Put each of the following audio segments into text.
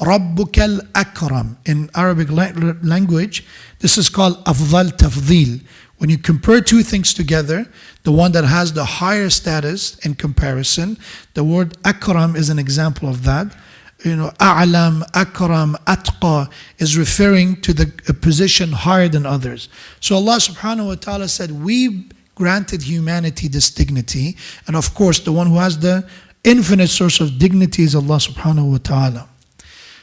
Rabbukal Akram. In Arabic language, this is called Afdal Tafdil. When you compare two things together, the one that has the higher status in comparison, the word Akram is an example of that. A'lam, Akram, Atqa is referring to the position higher than others. So Allah subhanahu wa ta'ala said, we granted humanity this dignity. And of course, the one who has the infinite source of dignity is Allah subhanahu wa ta'ala.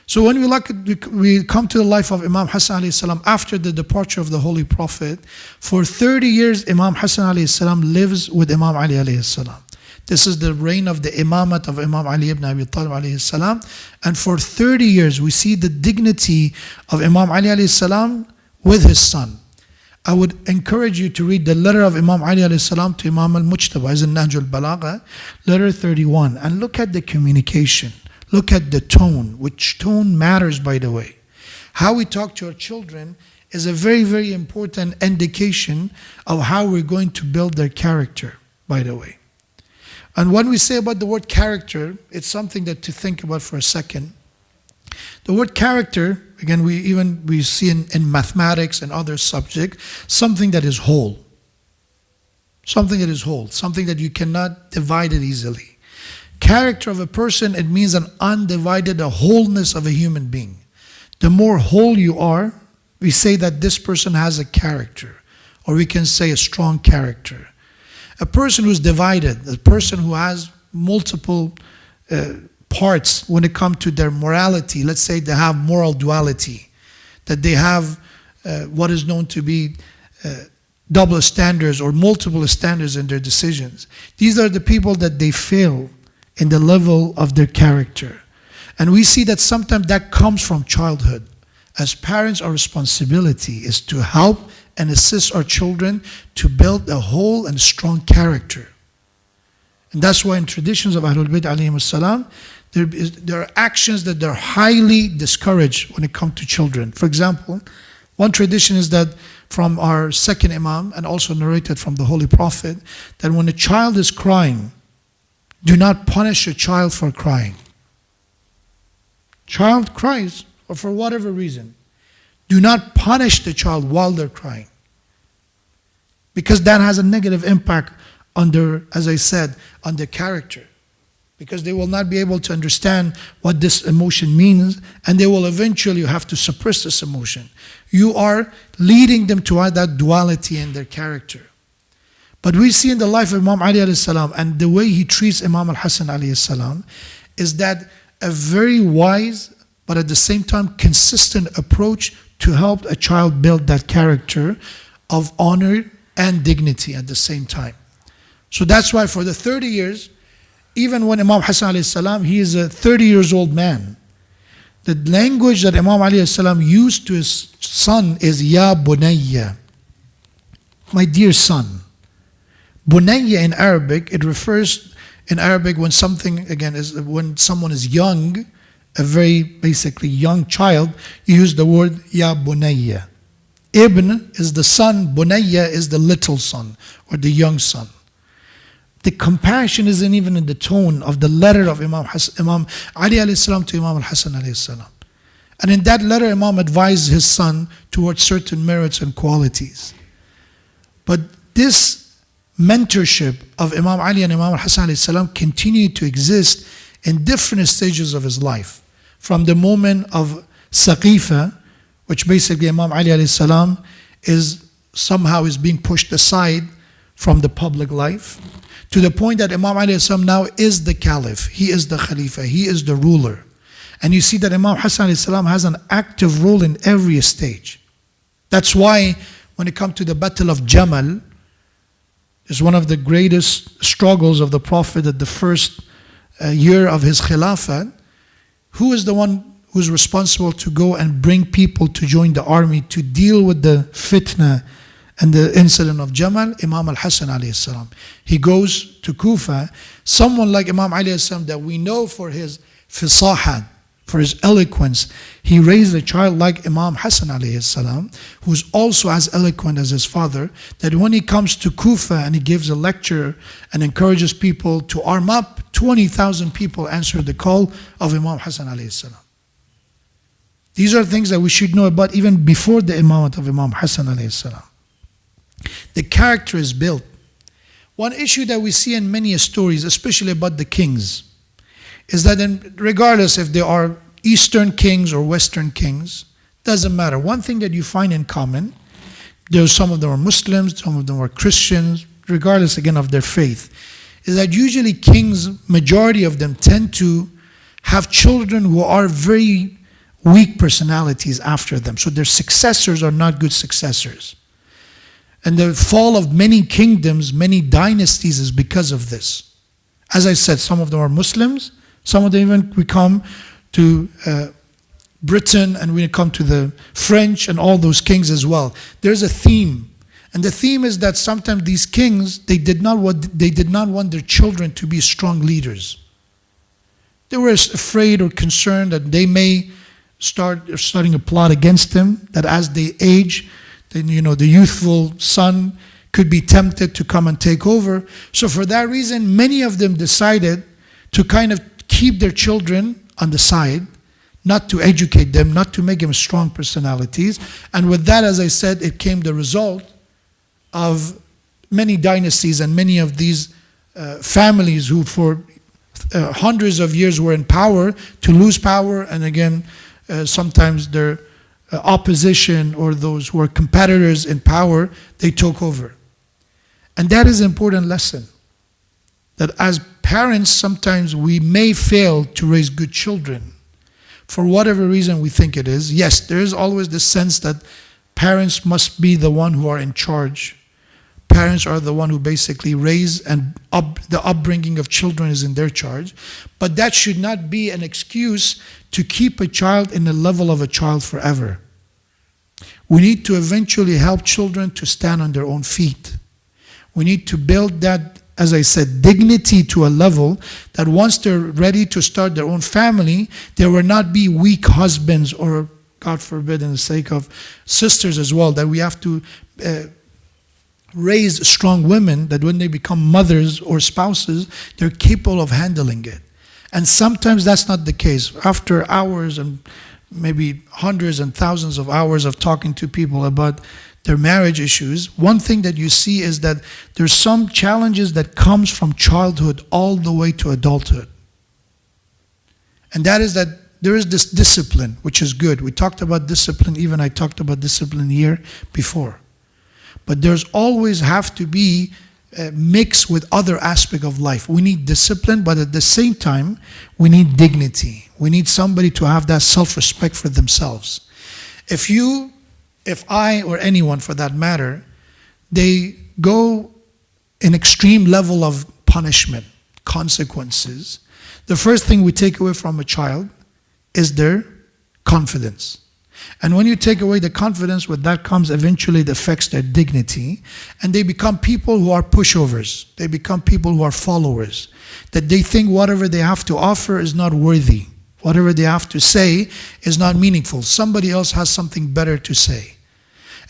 So when we come to the life of Imam Hassan alayhi salam after the departure of the Holy Prophet, for 30 years Imam Hassan alayhi salam lives with Imam Ali alayhi salam. This is the reign of the imamat of Imam Ali ibn Abi Talib alayhi salam. And for 30 years we see the dignity of Imam Ali alayhi salam with his son. I would encourage you to read the letter of Imam Ali alayhi salam to Imam al-Mujtaba, as in Nahj al-Balagha, letter 31, and look at the communication. Look at the tone, which tone matters, by the way. How we talk to our children is a very, very important indication of how we're going to build their character, by the way. And when we say about the word character, it's something that to think about for a second. The word character, again, we see in mathematics and other subjects, something that is whole. Something that is whole, something that you cannot divide it easily. Character of a person, it means an undivided, a wholeness of a human being. The more whole you are, we say that this person has a character, or we can say a strong character. A person who's divided, a person who has multiple parts when it comes to their morality, let's say they have moral duality, that they have what is known to be double standards or multiple standards in their decisions. These are the people that they fail in the level of their character. And we see that sometimes that comes from childhood. As parents, our responsibility is to help and assist our children to build a whole and strong character. And that's why in traditions of Ahlul Bayt alayhim salam, there are actions that are highly discouraged when it comes to children. For example, one tradition is that from our second Imam, and also narrated from the Holy Prophet, that when a child is crying, do not punish a child for crying. Child cries, or for whatever reason. Do not punish the child while they're crying. Because that has a negative impact on their, as I said, on their character. Because they will not be able to understand what this emotion means, and they will eventually have to suppress this emotion. You are leading them to that duality in their character. But we see in the life of Imam Ali alayhi salam and the way he treats Imam al-Hassan alayhi salam is that a very wise but at the same time consistent approach to help a child build that character of honor and dignity at the same time. So that's why for the 30 years, even when Imam Hassan alayhi salam, he is a 30 years old man, the language that Imam Ali alayhi salam used to his son is Ya Bunayya, my dear son. Bunayya in Arabic, it refers in Arabic when something, again, is when someone is young, a very basically young child, you use the word Ya Bunayya. Ibn is the son, Bunayya is the little son or the young son. The compassion isn't even in the tone of the letter of Imam Ali alayhi salam to Imam al-Hassan alayhi salam. And in that letter, Imam advised his son towards certain merits and qualities. But this mentorship of Imam Ali and Imam al-Hassan alayhi salam continued to exist in different stages of his life. From the moment of Saqifa, which basically Imam Ali alayhi salam is being pushed aside from the public life, to the point that Imam Ali alayhi salam now is the caliph, he is the khalifa, he is the ruler. And you see that Imam Hassan alayhi salam has an active role in every stage. That's why when it comes to the battle of Jamal, is one of the greatest struggles of the Prophet at the first year of his Khilafah. Who is the one who's responsible to go and bring people to join the army to deal with the fitna and the incident of Jamal? Imam al-Hassan alayhi salam. He goes to Kufa. Someone like Imam Ali alayhi salam that we know for his fisahat, for his eloquence, he raised a child like Imam Hassan alayhi salam, who's also as eloquent as his father, that when he comes to Kufa and he gives a lecture and encourages people to arm up, 20,000 people answered the call of Imam Hassan alayhi salam. These are things that we should know about even before the imamate of Imam Hassan alayhi salam. The character is built. One issue that we see in many stories, especially about the kings, is that regardless if they are Eastern kings or Western kings, doesn't matter. One thing that you find in common, some of them are Muslims, some of them are Christians, regardless again of their faith, is that usually kings, majority of them tend to have children who are very weak personalities after them. So their successors are not good successors. And the fall of many kingdoms, many dynasties is because of this. As I said, some of them are Muslims, some of them even we come to Britain and we come to the French and all those kings as well. There's a theme. And the theme is that sometimes these kings, they did not want their children to be strong leaders. They were afraid or concerned that they may starting a plot against them, that as they age, then the youthful son could be tempted to come and take over. So for that reason, many of them decided to kind of keep their children on the side, not to educate them, not to make them strong personalities. And with that, as I said, it came the result of many dynasties and many of these families who for hundreds of years were in power to lose power, and again, sometimes their opposition or those who are competitors in power, they took over. And that is an important lesson. That as parents, sometimes we may fail to raise good children. For whatever reason we think it is. Yes, there is always this sense that parents must be the one who are in charge. Parents are the one who basically raise, and the upbringing of children is in their charge. But that should not be an excuse to keep a child in the level of a child forever. We need to eventually help children to stand on their own feet. We need to build that, as I said, dignity to a level that once they're ready to start their own family, they will not be weak husbands or, God forbid, in the sake of sisters as well, that we have to raise strong women that when they become mothers or spouses, they're capable of handling it. And sometimes that's not the case. After hours and maybe hundreds and thousands of hours of talking to people about their marriage issues, one thing that you see is that there's some challenges that comes from childhood all the way to adulthood. And that is that there is this discipline, which is good. We talked about discipline, even I talked about discipline here before. But there's always have to be mixed with other aspects of life. We need discipline, but at the same time, we need dignity. We need somebody to have that self-respect for themselves. If I, or anyone for that matter, they go an extreme level of punishment, consequences, the first thing we take away from a child is their confidence. And when you take away the confidence, with that comes eventually it affects their dignity, and they become people who are pushovers. They become people who are followers. That they think whatever they have to offer is not worthy. Whatever they have to say is not meaningful. Somebody else has something better to say.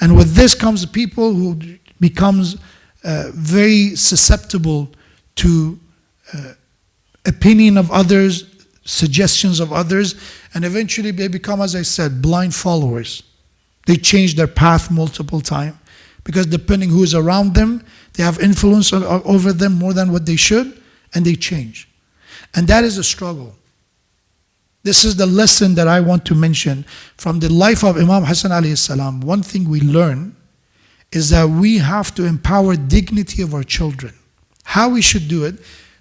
And with this comes people who becomes very susceptible to opinion of others, suggestions of others, and eventually they become, as I said, blind followers. They change their path multiple times because depending who is around them, they have influence over them more than what they should, and they change. And that is a struggle. This is the lesson that I want to mention from the life of Imam Hassan alayhi salam. One thing we learn is that we have to empower dignity of our children. How we should do it.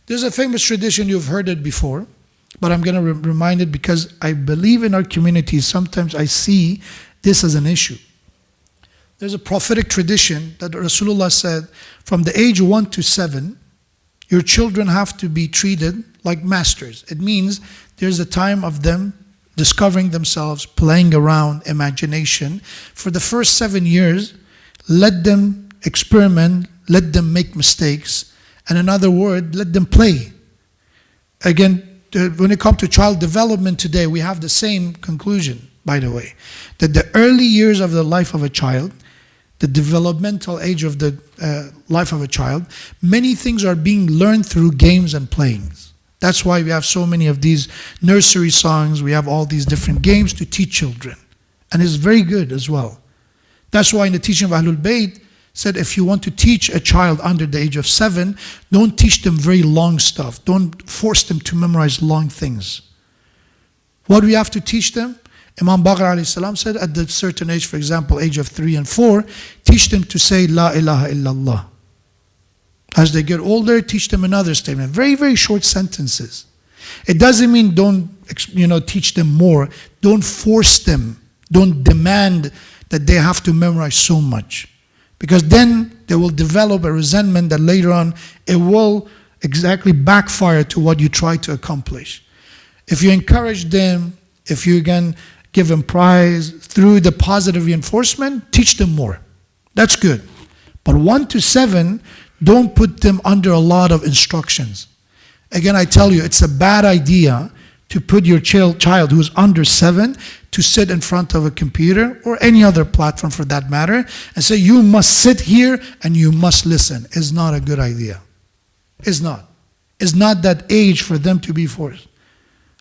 There's a famous tradition, you've heard it before, but I'm going to remind it because I believe in our community, sometimes I see this as an issue. There's a prophetic tradition that Rasulullah said, from the age 1 to 7, your children have to be treated like masters. It means there's a time of them discovering themselves, playing around, imagination. For the first 7 years, let them experiment, let them make mistakes, and in other words, let them play. Again, when it comes to child development today, we have the same conclusion, by the way, that the early years of the life of a child, the developmental age of the life of a child, many things are being learned through games and playings. That's why we have so many of these nursery songs. We have all these different games to teach children. And it's very good as well. That's why in the teaching of Ahlul Bayt, said if you want to teach a child under the age of 7, don't teach them very long stuff. Don't force them to memorize long things. What do we have to teach them? Imam Baqir alayhi salam said at a certain age, for example, age of 3 and 4, teach them to say La ilaha illallah. As they get older, teach them another statement. Very, very short sentences. It doesn't mean don't teach them more. Don't force them. Don't demand that they have to memorize so much. Because then they will develop a resentment that later on it will exactly backfire to what you try to accomplish. If you encourage them, if you can give them prize through the positive reinforcement, teach them more. That's good. But 1 to 7, don't put them under a lot of instructions. Again, I tell you, it's a bad idea to put your child who's under 7 to sit in front of a computer or any other platform for that matter and say, you must sit here and you must listen. It's not a good idea. It's not. It's not that age for them to be forced.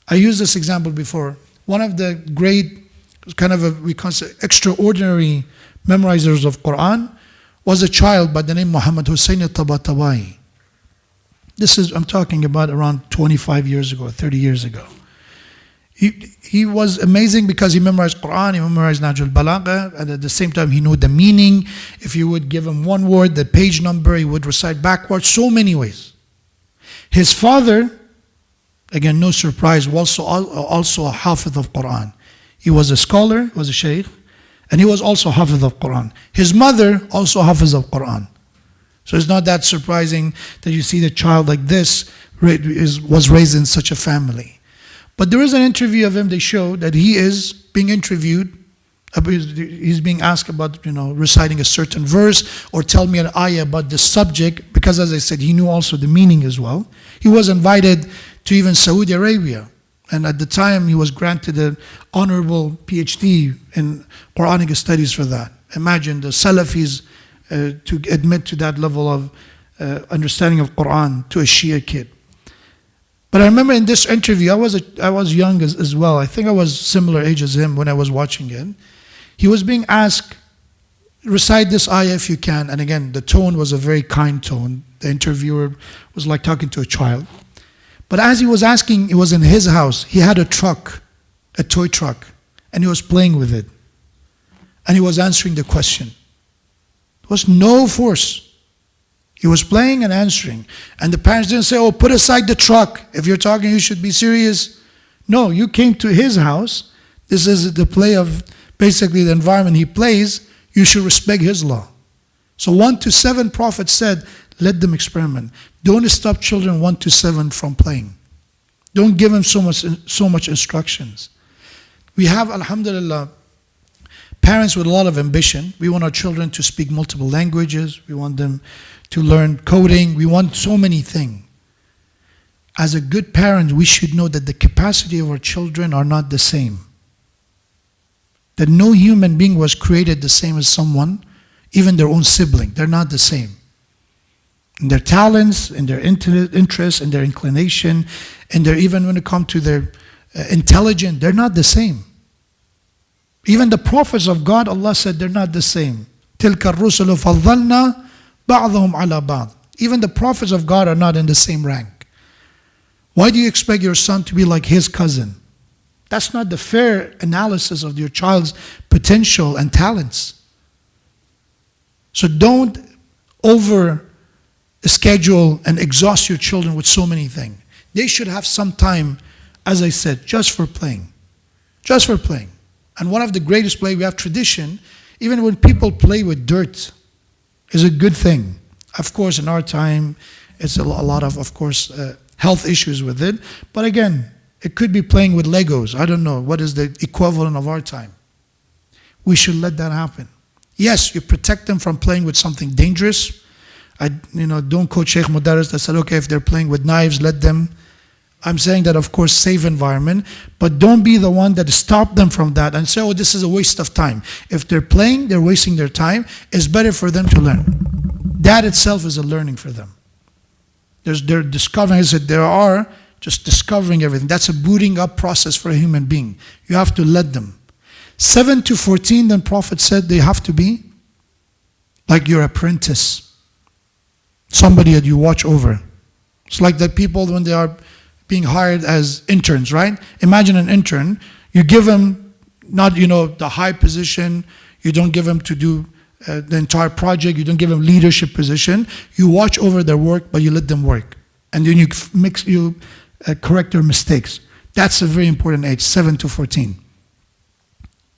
I used this example before. One of the great, we consider extraordinary memorizers of Quran was a child by the name Muhammad Hussein Tabatabai. I'm talking about around 25 years ago, 30 years ago. He was amazing because he memorized Quran, he memorized Najul Balagha, and at the same time he knew the meaning. If you would give him one word, the page number, he would recite backwards, so many ways. His father, again, no surprise, was also a Hafiz of Quran. He was a scholar, he was a Shaykh, and he was also Hafiz of Quran. His mother, also Hafiz of Quran. So it's not that surprising that you see the child like this was raised in such a family. But there is an interview of him, they show that he is being interviewed. He's being asked about, reciting a certain verse or tell me an ayah about this subject, because as I said, he knew also the meaning as well. He was invited to even Saudi Arabia. And at the time, he was granted an honorable PhD in Quranic studies for that. Imagine the Salafis to admit to that level of understanding of Quran to a Shia kid. But I remember in this interview, I was young as well. I think I was similar age as him when I was watching it. He was being asked, recite this ayah if you can. And again, the tone was a very kind tone. The interviewer was like talking to a child. But as he was asking, it was in his house. He had a truck, a toy truck, and he was playing with it. And he was answering the question. There was no force. He was playing and answering. And the parents didn't say, oh, put aside the truck. If you're talking, you should be serious. No, you came to his house. This is the play of basically the environment he plays. You should respect his law. So 1 to 7, Prophet said, let them experiment. Don't stop children 1 to 7 from playing. Don't give them so much instructions. We have, alhamdulillah, parents with a lot of ambition. We want our children to speak multiple languages. We want them to learn coding. We want so many things. As a good parent, we should know that the capacity of our children are not the same. That no human being was created the same as someone, even their own sibling. They're not the same. In their talents, in their interests, in their inclination, and even when it comes to their intelligence, they're not the same. Even the prophets of God, Allah said they're not the same. تِلْكَ الرُّسُلُ فَضَّلْنَا بَعْضَهُمْ عَلَى بَعْضٍ. Even the prophets of God are not in the same rank. Why do you expect your son to be like his cousin? That's not the fair analysis of your child's potential and talents. So don't over-schedule and exhaust your children with so many things. They should have some time, as I said, just for playing. Just for playing. And one of the greatest play, we have tradition, even when people play with dirt, is a good thing. Of course, in our time, it's a lot of course, health issues with it. But again, it could be playing with Legos. I don't know. What is the equivalent of our time? We should let that happen. Yes, you protect them from playing with something dangerous. Don't quote Sheikh Mudarris that said, okay, if they're playing with knives, let them. I'm saying that, of course, safe environment, but don't be the one that stop them from that and say, oh, this is a waste of time. If they're playing, they're wasting their time. It's better for them to learn. That itself is a learning for them. They're discovering that there are just discovering everything. That's a booting up process for a human being. You have to let them. 7 to 14, then Prophet said they have to be like your apprentice. Somebody that you watch over. It's like the people when they are being hired as interns, right? Imagine an intern. You give him not, the high position. You don't give him to do the entire project. You don't give them leadership position. You watch over their work, but you let them work. And then you correct their mistakes. That's a very important age, 7 to 14.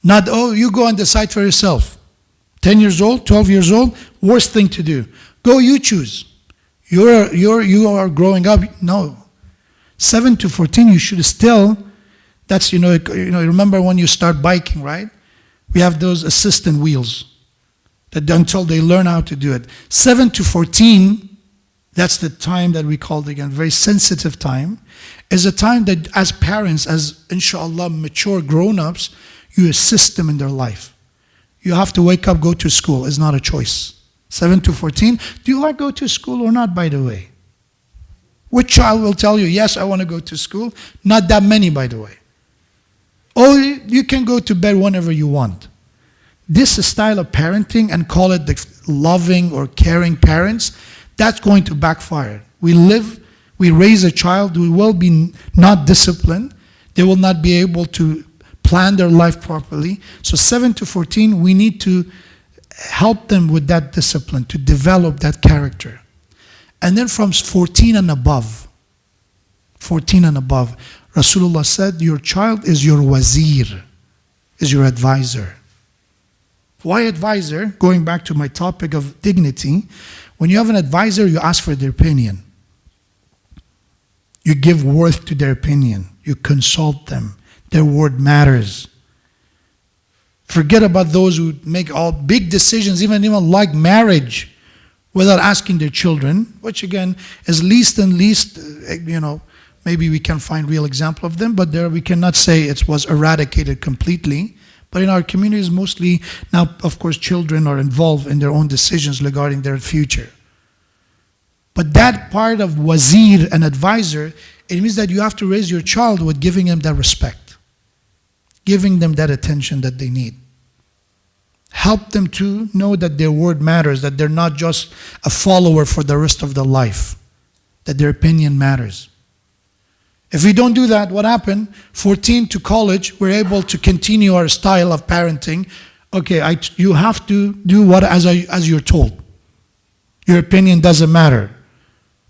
Not, you go and decide for yourself. 10 years old, 12 years old, worst thing to do. Go, you choose. You are growing up. No. 7 to 14, you should still, that's, remember when you start biking, right? We have those assistant wheels. That until they learn how to do it. 7 to 14, that's the time that we called again, very sensitive time, is a time that as parents, as inshallah mature grown-ups, you assist them in their life. You have to wake up, go to school. It's not a choice. 7 to 14, do you like go to school or not, by the way? Which child will tell you, yes, I want to go to school? Not that many, by the way. Oh, you can go to bed whenever you want. This style of parenting, and call it the loving or caring parents, that's going to backfire. We raise a child who will be not disciplined. They will not be able to plan their life properly. So 7 to 14, we need to help them with that discipline, to develop that character. And then from 14 and above, Rasulullah said, your child is your wazir, is your advisor. Why advisor? Going back to my topic of dignity, when you have an advisor, you ask for their opinion. You give worth to their opinion. You consult them. Their word matters. Forget about those who make all big decisions, even like marriage, without asking their children, which again is least, maybe we can find real example of them, but there we cannot say it was eradicated completely. But in our communities, mostly now, of course, children are involved in their own decisions regarding their future. But that part of wazir and advisor, it means that you have to raise your child with giving them that respect, giving them that attention that they need. Help them to know that their word matters, that they're not just a follower for the rest of their life, that their opinion matters. If we don't do that, what happened? 14 to college, we're able to continue our style of parenting. Okay, you have to do as you're told. Your opinion doesn't matter.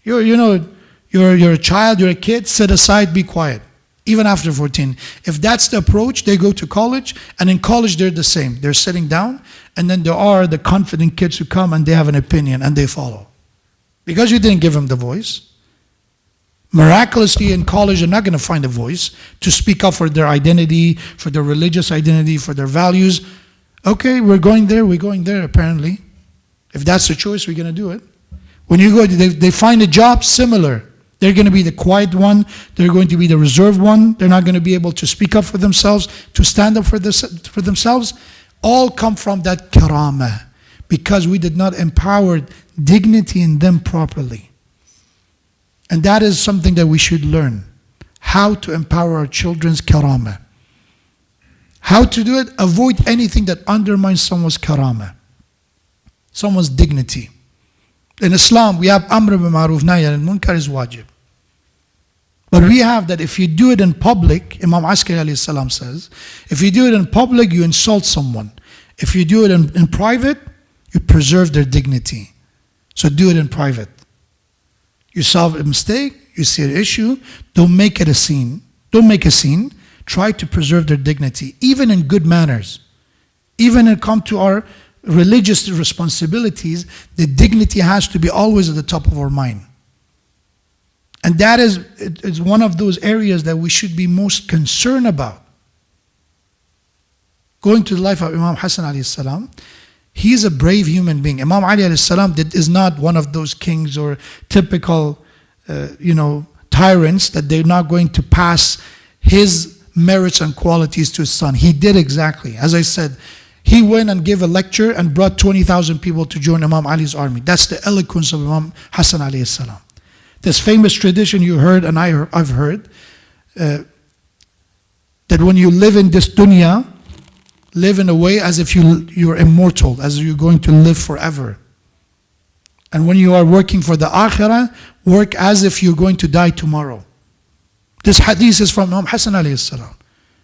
You're a child, you're a kid, sit aside, be quiet. Even after 14. If that's the approach, they go to college, and in college they're the same. They're sitting down, and then there are the confident kids who come and they have an opinion and they follow. Because you didn't give them the voice. Miraculously in college, they're not going to find a voice to speak up for their identity, for their religious identity, for their values. Okay, we're going there apparently. If that's the choice, we're going to do it. When you go, they find a job similar. They're going to be the quiet one. They're going to be the reserved one. They're not going to be able to speak up for themselves, to stand up for themselves. All come from that karamah, because we did not empower dignity in them properly. And that is something that we should learn. How to empower our children's karamah. How to do it? Avoid anything that undermines someone's karamah, someone's dignity. In Islam, we have Amr bil Ma'ruf, Nahy anil Munkar is wajib. But we have that if you do it in public, Imam Askari alayhi salam says, if you do it in public, you insult someone. If you do it in private, you preserve their dignity. So do it in private. You solve a mistake, you see an issue, don't make it a scene. Don't make a scene. Try to preserve their dignity, even in good manners. Even when it comes to our religious responsibilities, the dignity has to be always at the top of our mind. And that is one of those areas that we should be most concerned about. Going to the life of Imam Hassan alayhi salam, he is a brave human being. Imam Ali alayhi salam is not one of those kings or typical tyrants that they're not going to pass his merits and qualities to his son. He did exactly. As I said, he went and gave a lecture and brought 20,000 people to join Imam Ali's army. That's the eloquence of Imam Hassan alayhi salam. This famous tradition you heard and I've heard, that when you live in this dunya, live in a way as if you're immortal, as if you're going to live forever. And when you are working for the akhirah, work as if you're going to die tomorrow. This hadith is from Imam Hassan alayhi salam.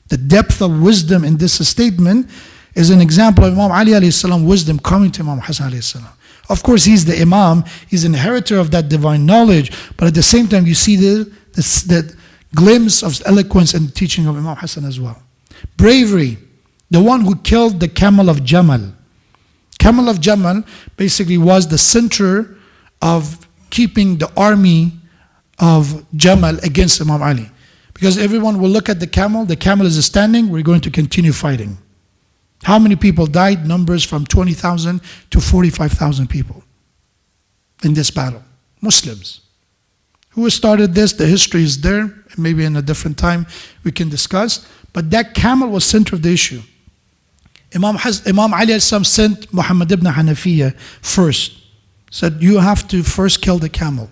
The depth of wisdom in this statement is an example of Imam Ali alayhi salam wisdom coming to Imam Hassan alayhi salam. Of course, he's the Imam, he's an inheritor of that divine knowledge, but at the same time you see the glimpse of eloquence and teaching of Imam Hassan as well. Bravery, the one who killed the camel of Jamal. Camel of Jamal basically was the center of keeping the army of Jamal against Imam Ali. Because everyone will look at the camel is standing, we're going to continue fighting. How many people died? Numbers from 20,000 to 45,000 people in this battle. Muslims. Who started this? The history is there. Maybe in a different time we can discuss. But that camel was center of the issue. Imam Ali sent Muhammad ibn Hanafiya first. Said, you have to first kill the camel.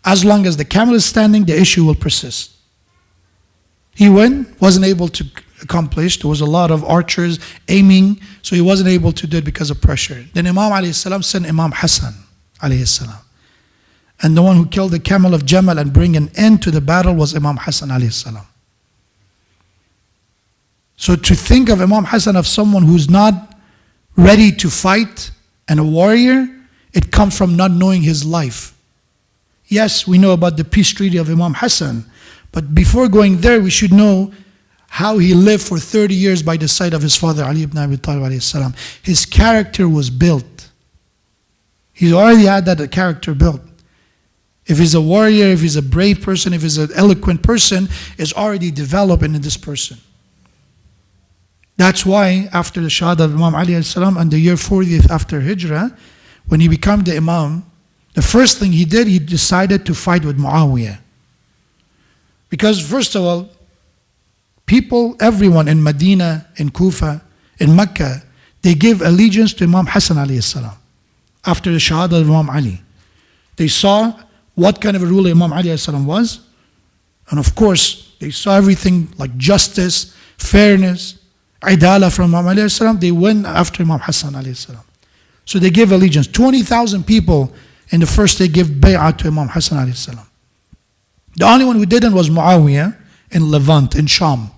As long as the camel is standing, the issue will persist. He wasn't able to accomplish. There was a lot of archers aiming, so he wasn't able to do it because of pressure. Then Imam alayhi salam sent Imam Hassan alayhi salam. And the one who killed the camel of Jamal and bring an end to the battle was Imam Hassan alayhi salam. So to think of Imam Hassan as someone who's not ready to fight and a warrior, it comes from not knowing his life. Yes, we know about the peace treaty of Imam Hassan, but before going there, we should know how he lived for 30 years by the side of his father, Ali ibn Abi Talib alayhi salam. His character was built. He already had that character built. If he's a warrior, if he's a brave person, if he's an eloquent person, it's already developed in this person. That's why after the Shahada of Imam Ali alayhi salam and the year 40th after Hijrah, when he became the Imam, the first thing he did, he decided to fight with Muawiyah. Because first of all, people, everyone in Medina, in Kufa, in Mecca, they gave allegiance to Imam Hassan alayhi salam after the Shahada of Imam Ali. They saw what kind of a ruler Imam Ali alayhi salam was, and of course, they saw everything like justice, fairness, idala from Imam Ali alayhi salam. They went after Imam Hassan alayhi salam. So they gave allegiance. 20,000 people in the first day gave bay'ah to Imam Hassan alayhi salam. The only one who didn't was Muawiyah in Levant, in Sham.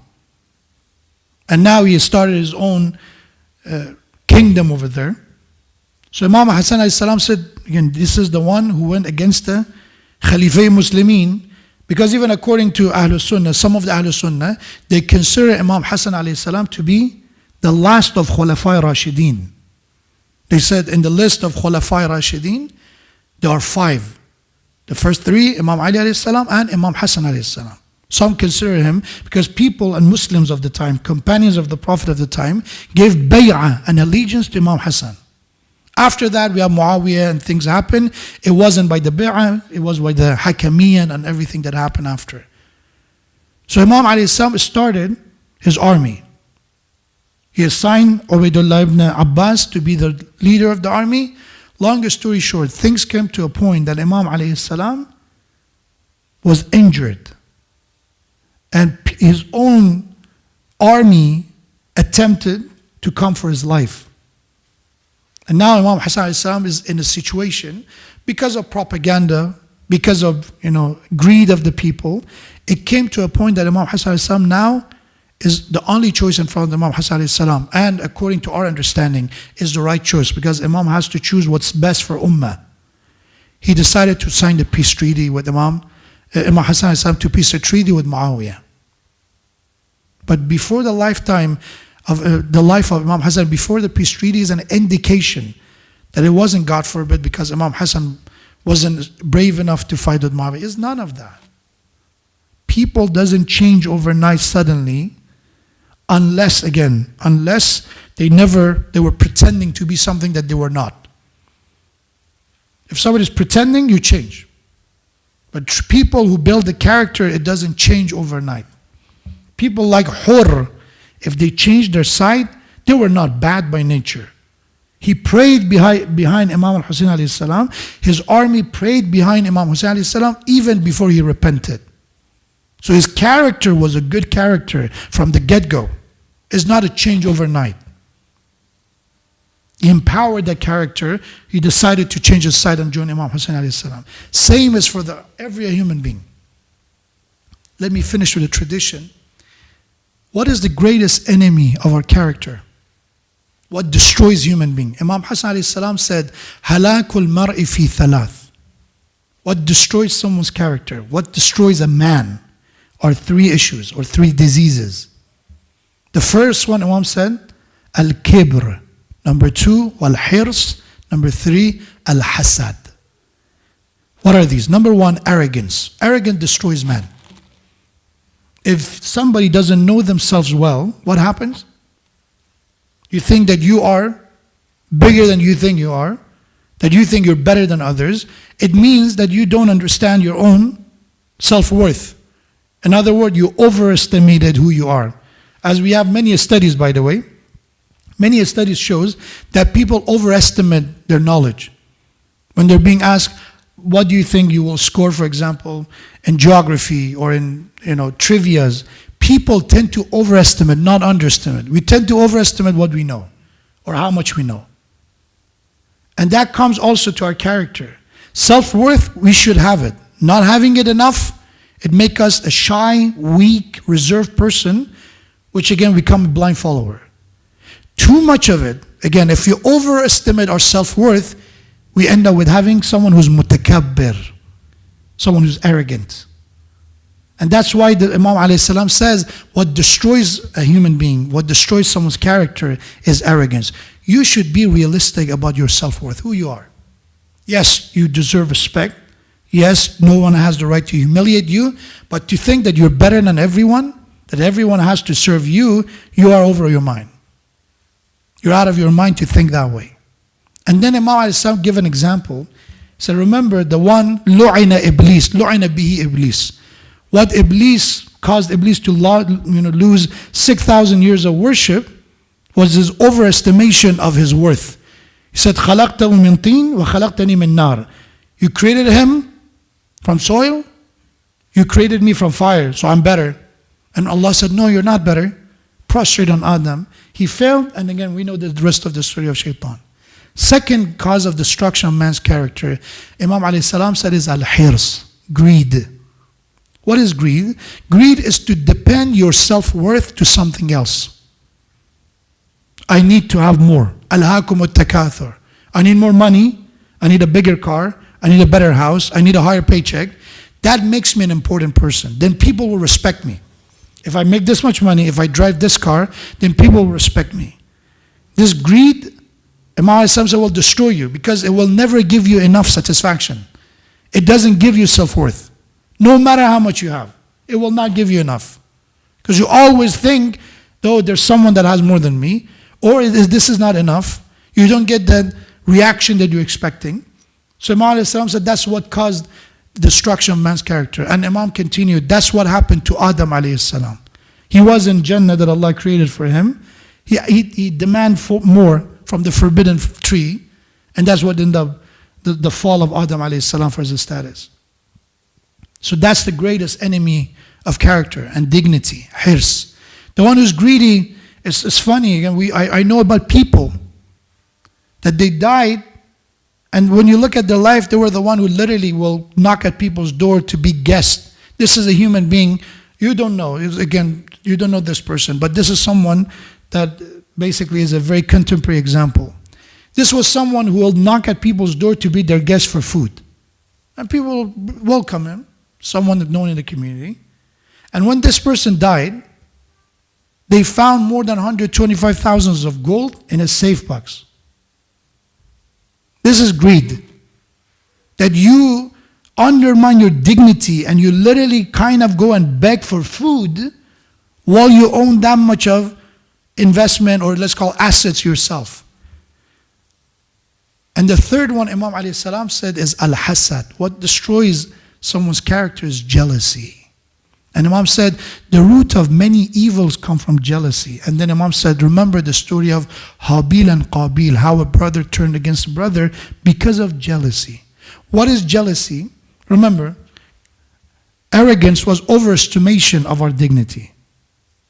And now he started his own kingdom over there. So Imam Hassan alayhi salam said, again, this is the one who went against the Khalifa Muslimin, because even according to Ahlul Sunnah, some of the Ahlul Sunnah, they consider Imam Hassan alayhi salam to be the last of Khulafai Rashidin. They said in the list of Khulafai Rashidin, there are 5. The first 3, Imam Ali alayhi salam and Imam Hassan alayhi salam. Some consider him because people and Muslims of the time, companions of the Prophet of the time, gave bay'ah and allegiance to Imam Hassan. After that, we have Muawiyah and things happen. It wasn't by the bay'ah, it was by the Hakamiyyah and everything that happened after. So Imam alayhi salam started his army. He assigned Ubaidullah ibn Abbas to be the leader of the army. Longer story short, things came to a point that Imam alayhi salam was injured. And his own army attempted to come for his life. And now Imam Hassan alayhi salam is in a situation, because of propaganda, because of greed of the people, it came to a point that Imam Hassan alayhi salam now is the only choice in front of Imam Hassan alayhi salam, and according to our understanding is the right choice, because Imam has to choose what's best for Ummah. He decided to sign the peace treaty with Imam Hassan alayhi salam, to peace a treaty with Muawiyah. But before the lifetime of the life of Imam Hassan, before the peace treaty, is an indication that it wasn't, God forbid, because Imam Hassan wasn't brave enough to fight with Muawiyah. It's none of that. People doesn't change overnight suddenly, unless they were pretending to be something that they were not. If somebody's pretending, you change. But people who build the character, it doesn't change overnight. People like Hur, if they changed their side, they were not bad by nature. He prayed behind Imam al-Hussein alayhi salam. His army prayed behind Imam Hussein alayhi salam even before he repented. So his character was a good character from the get-go. It's not a change overnight. He empowered that character. He decided to change his side and join Imam Hussein alayhi salam. Same as for every human being. Let me finish with a tradition. What is the greatest enemy of our character? What destroys human being? Imam Hassan alayhi salam said, Halakul mar'i fi thalath. What destroys someone's character, what destroys a man, are three issues or three diseases. The first one, Imam said, al-kibr. Number two, wal-hirs. Number three, al-hasad. What are these? Number one, arrogance. Arrogance destroys man. If somebody doesn't know themselves well, what happens? You think that you are bigger than you think you are, that you think you're better than others. It means that you don't understand your own self-worth. In other words, you overestimated who you are. As we have many studies, by the way, many studies shows that people overestimate their knowledge. When they're being asked, what do you think you will score, for example, in geography or in trivias, people tend to overestimate, not underestimate. We tend to overestimate what we know or how much we know. And that comes also to our character. Self-worth, we should have it. Not having it enough, it makes us a shy, weak, reserved person, which again become a blind follower. Too much of it, again, if you overestimate our self-worth, we end up with having someone who's mutakabbir, someone who's arrogant. And that's why the Imam alayhi salam says, what destroys a human being, what destroys someone's character is arrogance. You should be realistic about your self-worth, who you are. Yes, you deserve respect. Yes, no one has the right to humiliate you. But to think that you're better than everyone, that everyone has to serve you, you are over your mind. You're out of your mind to think that way. And then Imam alayhi salam give an example. He said, remember the one, lu'ina iblis, lu'ina bihi iblis. What Iblis caused Iblis to lose 6,000 years of worship was his overestimation of his worth. He said, خَلَقْتَهُ مِنْ طِينٍ وَخَلَقْتَنِي مِنْ نَارٍ. You created him from soil, you created me from fire, so I'm better. And Allah said, no, you're not better. Prostrate on Adam. He failed, and again, we know the rest of the story of Shaitan. Second cause of destruction of man's character, Imam alayhi salam said, is al-hirs, greed. What is greed? Greed is to depend your self-worth to something else. I need to have more. Alhaakum at-takathur. I need more money. I need a bigger car. I need a better house. I need a higher paycheck. That makes me an important person. Then people will respect me. If I make this much money, if I drive this car, then people will respect me. This greed, Imam said, will destroy you because it will never give you enough satisfaction. It doesn't give you self-worth. No matter how much you have, it will not give you enough. Because you always think, though there's someone that has more than me, or this is not enough. You don't get that reaction that you're expecting. So Imam said that's what caused the destruction of man's character. And Imam continued, that's what happened to Adam alayhi salam. He was in Jannah that Allah created for him. He demanded more from the forbidden tree. And that's what ended up the fall of Adam alayhi salam for his status. So that's the greatest enemy of character and dignity, hirs. The one who's greedy, it's funny, again, I know about people that they died, and when you look at their life, they were the one who literally will knock at people's door to be guests. This is a human being, you don't know, again, you don't know this person, but this is someone that basically is a very contemporary example. This was someone who will knock at people's door to be their guest for food. And people welcome him. Someone known in the community. And when this person died, they found more than 125,000 of gold in a safe box. This is greed. That you undermine your dignity and you literally kind of go and beg for food while you own that much of investment, or let's call assets, yourself. And the third one Imam alayhi salam said is al-hasad. What destroys someone's character is jealousy. And Imam said, the root of many evils come from jealousy. And then Imam said, remember the story of Habil and Qabil, how a brother turned against a brother because of jealousy. What is jealousy? Remember, arrogance was overestimation of our dignity,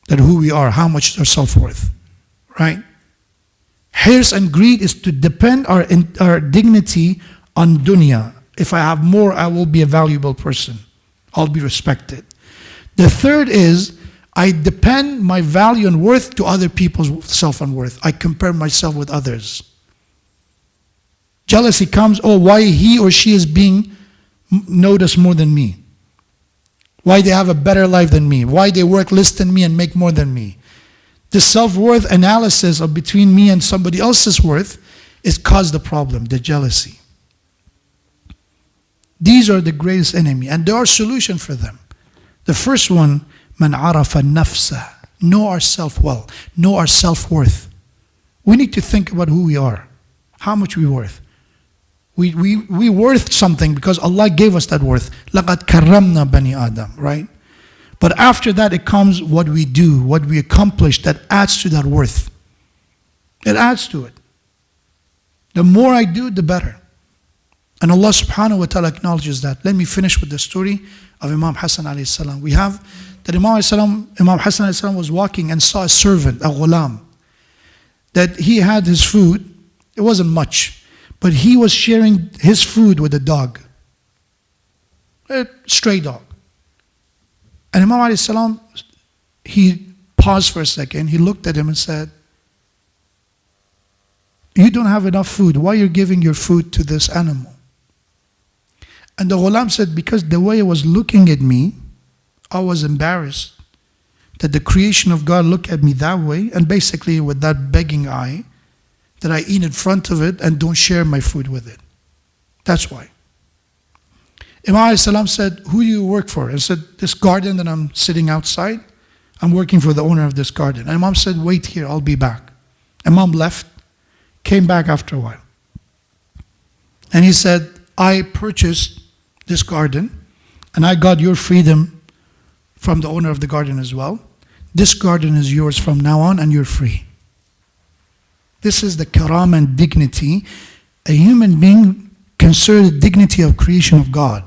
that who we are, how much is our self-worth, right? Hirs and greed is to depend our dignity on dunya. If I have more, I will be a valuable person. I'll be respected. The third is, I depend my value and worth to other people's self and worth. I compare myself with others. Jealousy comes, oh, why he or she is being noticed more than me? Why they have a better life than me? Why they work less than me and make more than me? The self-worth analysis of between me and somebody else's worth is caused the problem, the jealousy. These are the greatest enemy, and there are solutions for them. The first one, man arafa nafsa, know ourself well, know our self-worth. We need to think about who we are, how much we worth. We worth something because Allah gave us that worth. لَقَدْ كَرَّمْنَا بَنِي Adam, right? But after that it comes what we do, what we accomplish that adds to that worth. It adds to it. The more I do, the better. And Allah subhanahu wa ta'ala acknowledges that. Let me finish with the story of Imam Hassan alayhi salam. We have that Imam Hassan alayhi salam was walking and saw a servant, a ghulam, that he had his food. It wasn't much, but he was sharing his food with a dog, a stray dog. And Imam alayhi salam, he paused for a second, he looked at him and said, you don't have enough food, why are you giving your food to this animal? And the ghulam said, because the way he was looking at me, I was embarrassed that the creation of God looked at me that way, and basically with that begging eye, that I eat in front of it and don't share my food with it. That's why. Imam alayhi salam said, who do you work for? And said, this garden that I'm sitting outside, I'm working for the owner of this garden. And Imam said, wait here, I'll be back. Imam left, came back after a while. And he said, I purchased this garden, and I got your freedom from the owner of the garden as well. This garden is yours from now on, and you're free. This is the karam and dignity. A human being considers the dignity of creation of God.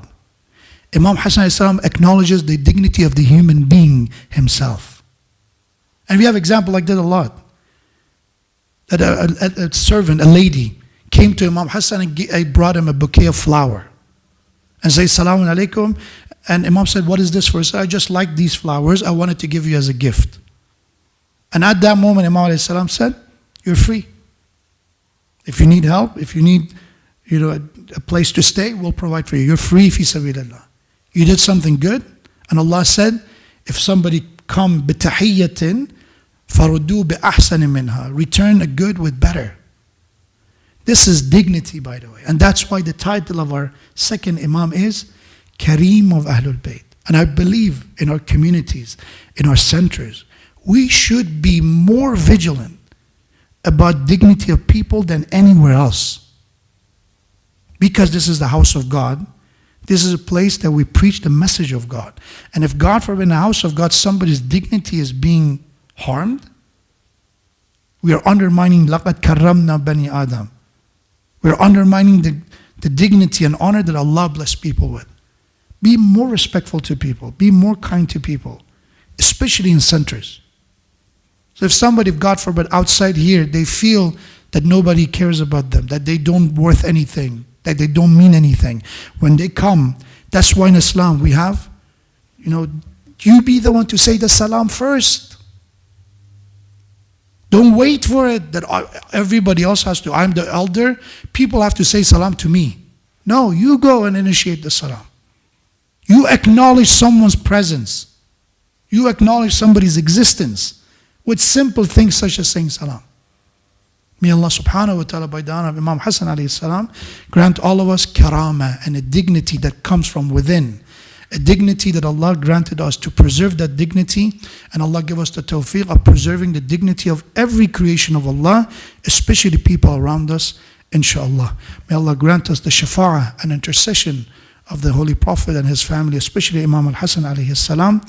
Imam Hassan alayhi salam acknowledges the dignity of the human being himself. And we have examples like that a lot. That a servant, a lady, came to Imam Hassan and brought him a bouquet of flower. And said, Salaam alaikum. And Imam said, what is this for? He said, I just like these flowers. I wanted to give you as a gift. And at that moment, Imam alayhi salam said, you're free. If you need help, if you need a place to stay, we'll provide for you. You're free fi sabilillah. You did something good. And Allah said, if somebody come بِتَحِيَّةٍ فَرُدُّوا بِأَحْسَنٍ مِنْهَا, return a good with better. This is dignity, by the way. And that's why the title of our second Imam is Kareem of Ahlul Bayt. And I believe in our communities, in our centers, we should be more vigilant about dignity of people than anywhere else. Because this is the house of God. This is a place that we preach the message of God. And if God forbid in the house of God somebody's dignity is being harmed, we are undermining لَقَدْ كَرَّمْنَا بَنِي Adam. We're undermining the dignity and honor that Allah blessed people with. Be more respectful to people. Be more kind to people, especially in centers. So if somebody, God forbid, outside here, they feel that nobody cares about them, that they don't worth anything, that they don't mean anything. When they come, that's why in Islam we have, you be the one to say the salam first. Don't wait for it that everybody else has to. I'm the elder. People have to say salam to me. No, you go and initiate the salam. You acknowledge someone's presence. You acknowledge somebody's existence with simple things such as saying salam. May Allah subhanahu wa ta'ala, by the honor of Imam Hassan alayhi salam, grant all of us karama and a dignity that comes from within. A dignity that Allah granted us to preserve that dignity, and Allah give us the tawfiq of preserving the dignity of every creation of Allah, especially people around us, inshallah. May Allah grant us the shafa'ah and intercession of the Holy Prophet and his family, especially Imam al-Hasan alayhi salam,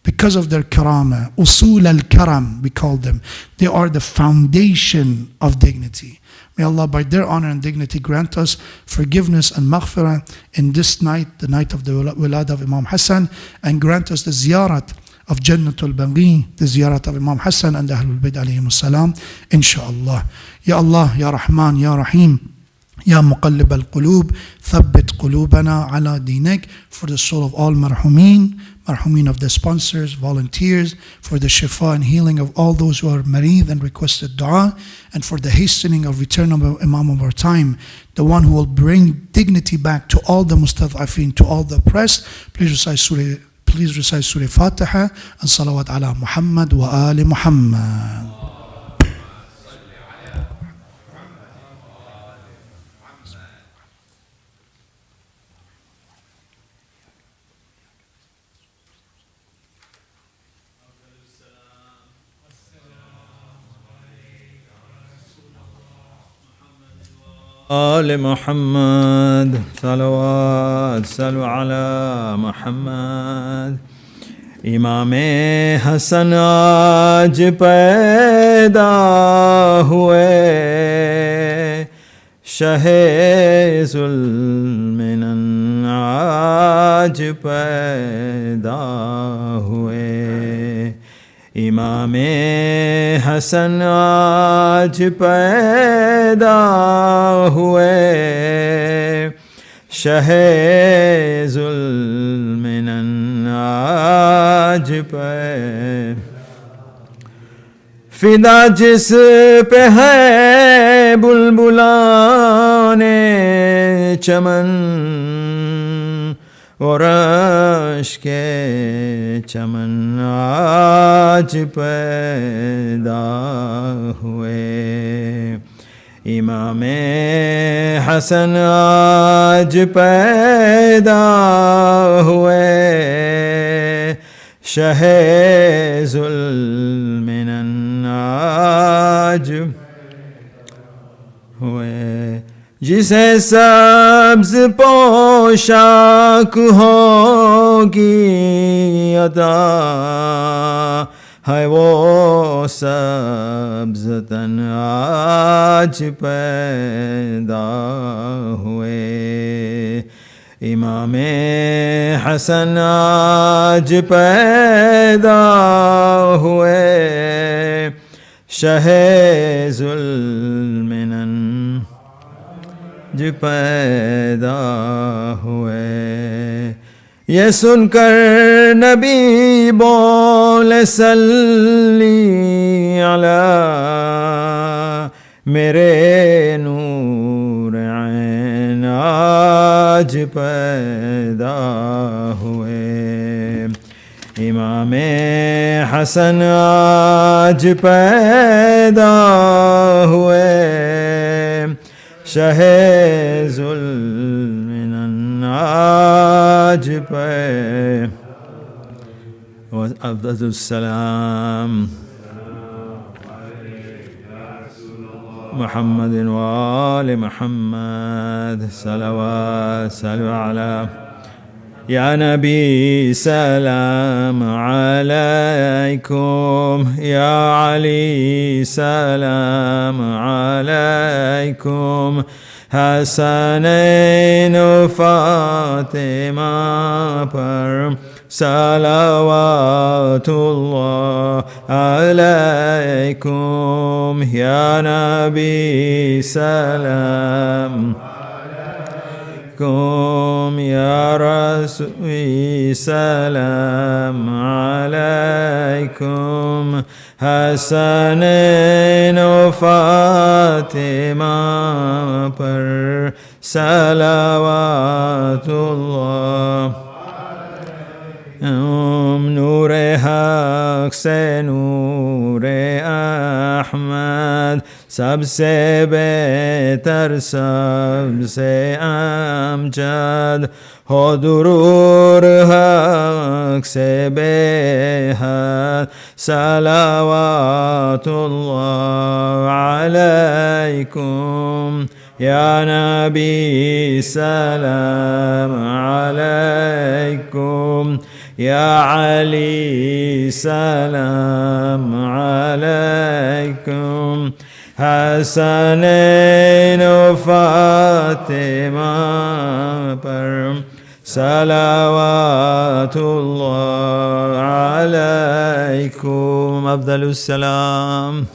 because of their karama. Usul al-karam, we call them. They are the foundation of dignity. May Allah, by their honor and dignity, grant us forgiveness and maghfirah in this night, the night of the wilad of Imam Hassan, and grant us the ziyarat of Jannatul Baqi, the ziyarat of Imam Hassan and Ahlul Bayt alayhim salam, inshaAllah. Ya Allah, Ya Rahman, Ya Rahim, Ya Muqallib al-Qulub, Thabbit Qulubana ala Dinik, for the soul of all marhumin of the sponsors, volunteers, for the shifa and healing of all those who are mareed and requested dua, and for the hastening of return of Imam of our time, the one who will bring dignity back to all the mustad'afin, to all the oppressed. Please recite Surah Fatiha and salawat ala Muhammad wa ali Muhammad. آل محمد صلوات صلو علی محمد. امام حسن آج پیدا ہوئے، شہ ظلم آج پیدا ہوئے. امام حسن آج پیدا ہوئے، شہ ظلم آج پیدا. فدا جس پہ ہے بلبلان چمن، اور اشک چمن آج پیدا ہوئے. امام حسن آج پیدا ہوئے، شہ ظلم آج ہوئے. جسے سبز پوشاک ہوگی عطا، ہے وہ سبز تن آج پیدا ہوئے. امام حسن آج پیدا ہوئے، شہ ظلم جو پیدا ہوئے. یہ سن کر نبی بولے صلی علی میرے نور عین آج پیدا ہوئے. امام حسن آج پیدا ہوئے، شہ ظلم آج پہ. افضل السلام محمد وآل محمد صلوات صلو علی. یا نبی سلام علیکم، یا علی سلام علیکم، حسنین و فاطمہ پر صلوات اللہ علیکم. یا نبی سلام علیکم، یا رسول سلام علیکم، حسنین و فاطمہ پر صلوات اللہ. نور حق سے نور احمد، سب سے بہتر سب سے امجد، ہو درود حق سے بے حد، صلوات اللہ علیکم. يا نبي سلام عليكم يا علي سلام عليكم حسنين وفاطمة پر صلوات الله عليكم أفضل السلام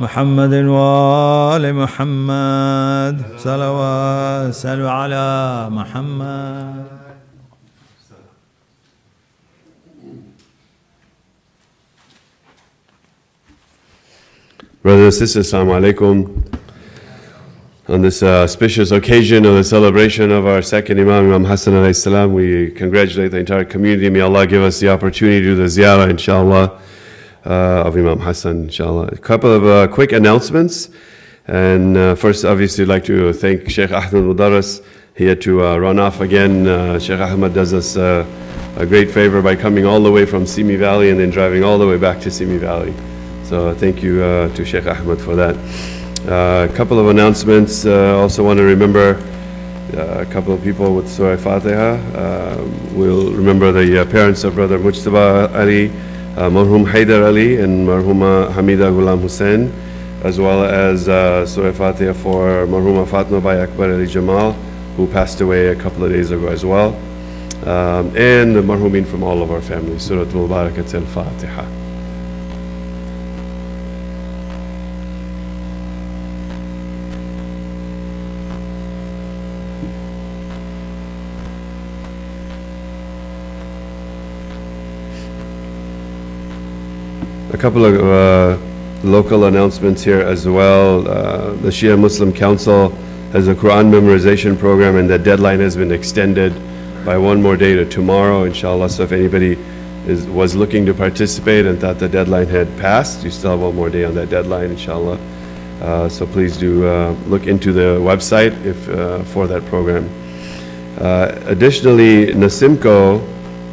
محمد وآل محمد صلوات صلوا على محمد. Brothers and sisters, Assalamu alaikum. On this auspicious occasion of the celebration of our second Imam Hassan alayhi salam, we congratulate the entire community. May Allah give us the opportunity to do the ziyarah, inshallah, of Imam Hassan, inshallah. A couple of quick announcements. And first, obviously, I'd like to thank Sheikh Ahmed Mudarris. He had to run off again. Sheikh Ahmed does us a great favor by coming all the way from Simi Valley and then driving all the way back to Simi Valley. So thank you to Sheikh Ahmed for that. A couple of announcements. Also want to remember a couple of people with Surah Fatiha. We'll remember the parents of Brother Mujtaba Ali, Marhum Haidar Ali, and Marhuma Hamida Ghulam Hussain, as well as Surah Fatiha for Marhuma Fatma Bai Akbar Ali Jamal, who passed away a couple of days ago as well. And the Marhumin from all of our families. Surah Al-Barakat Al-Fatiha. A couple of local announcements here as well. The Shia Muslim Council has a Quran memorization program, and the deadline has been extended by one more day to tomorrow, inshallah. So if anybody was looking to participate and thought the deadline had passed, you still have one more day on that deadline, inshallah. So please do look into the website for that program. Additionally, Nasimco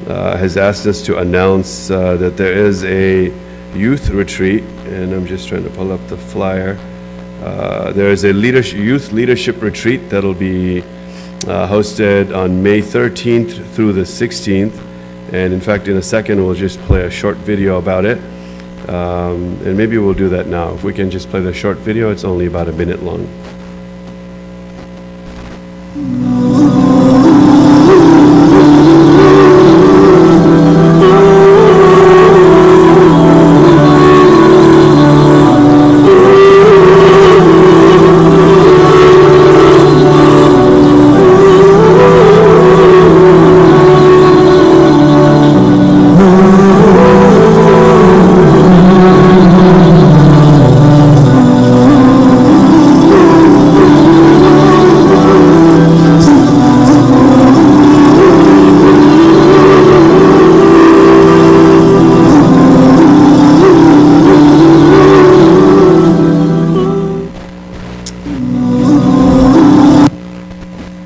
has asked us to announce that there is a youth retreat, and I'm just trying to pull up the flyer. There is a youth leadership retreat that'll be hosted on May 13th through the 16th, and in fact in a second we'll just play a short video about it, and maybe we'll do that now. If we can just play the short video, it's only about a minute long.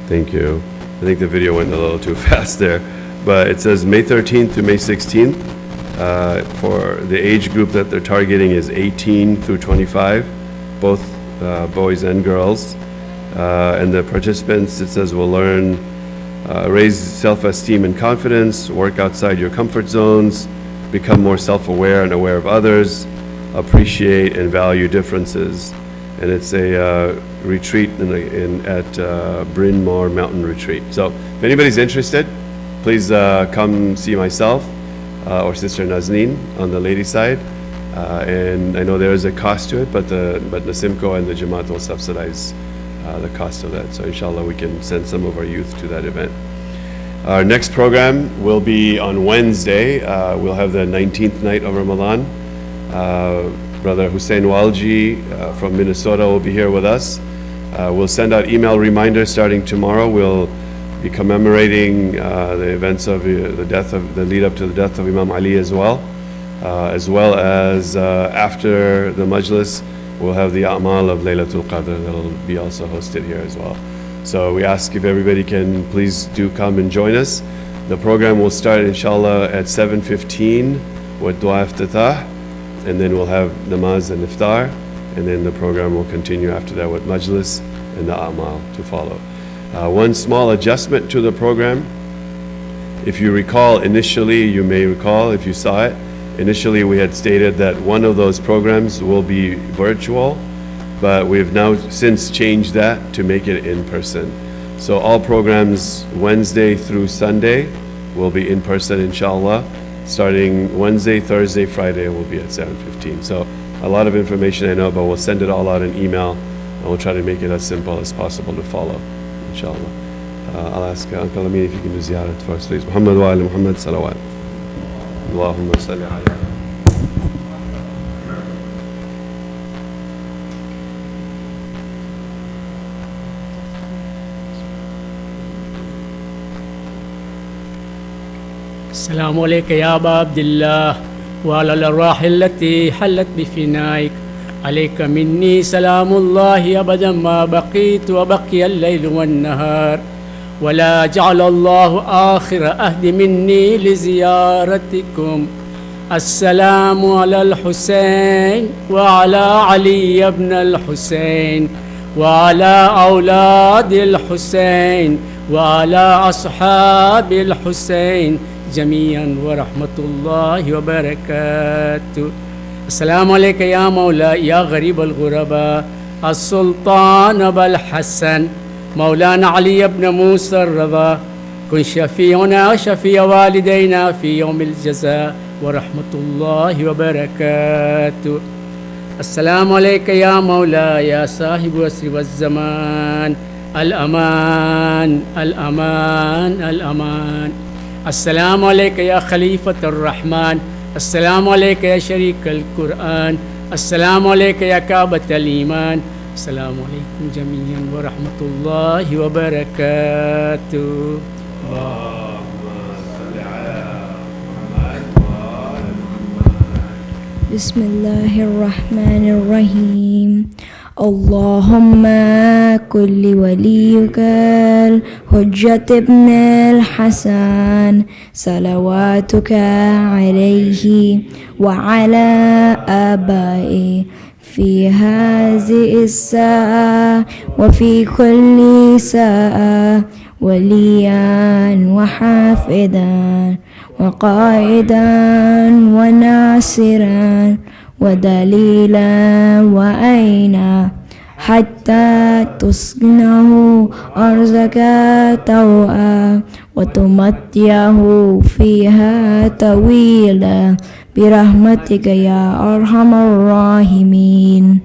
Thank you. I think the video went a little too fast there, but it says May 13th to May 16th. For the age group that they're targeting is 18 through 25, both boys and girls. And the participants, it says, will learn, raise self-esteem and confidence, work outside your comfort zones, become more self-aware and aware of others, appreciate and value differences. And it's a retreat at Bryn Mawr Mountain Retreat. So if anybody's interested, please come see myself or Sister Nazneen on the lady side. And I know there is a cost to it, but Nasimco and the Jamaat will subsidize the cost of that. So inshallah we can send some of our youth to that event. Our next program will be on Wednesday. We'll have the 19th night of Ramadan. Brother Hussein Walji from Minnesota will be here with us. We'll send out email reminders starting tomorrow. We'll be commemorating the events of the lead up to the death of Imam Ali as well as after the majlis, we'll have the A'mal of Laylatul Qadr that'll be also hosted here as well. So we ask if everybody can please do come and join us. The program will start inshallah at 7:15 with Dua Iftatah, and then we'll have namaz and iftar, and then the program will continue after that with Majlis and the A'mal to follow. One small adjustment to the program. If you recall initially, you may recall if you saw it, initially we had stated that one of those programs will be virtual, but we've now since changed that to make it in person. So all programs Wednesday through Sunday will be in person, inshallah. Starting Wednesday, Thursday, Friday will be at 7:15. So a lot of information I know, but we'll send it all out in email, and we'll try to make it as simple as possible to follow, inshallah. I'll ask Uncle Amin if you can do ziyarat first, please. Muhammad wa ali Muhammad, salawat. Allahumma salli ala. السلام عليك يا أبا عبد الله وعلى الأرواح التي حلت بفنائك عليك مني سلام الله أبدا ما بقيت وبقي الليل والنهار ولا جعل الله آخر أهد مني لزيارتكم. السلام على الحسين وعلى علي بن الحسين وعلى أولاد الحسين وعلى أصحاب الحسين جميعا ورحمة الله وبركاته. السلام عليك يا مولاي يا غريب الغرباء السلطان أبا الحسن مولانا علي بن موسى الرضا كن شفيعنا وشفيع والدينا في يوم الجزاء ورحمة الله وبركاته. السلام عليك يا مولاي يا صاحب العصر والزمان الأمان الأمان الأمان. السلام عليك يا خليفة الرحمن السلام عليك يا شريك القرآن السلام عليك يا كعبة الإيمان. السلام عليكم جميعا ورحمة الله وبركاته. بسم الله الرحمن الرحيم. اللهم كل وليك الحجة ابن الحسن صلواتك عليه وعلى آبائه في هذه الساعة وفي كل ساعة وليا وحافظا وقائدا وناصرا ودليلا وأينا حتى تسكنه أرزك توأ وتمتعه فيها طويلا برحمتك يا أرحم الراحمين.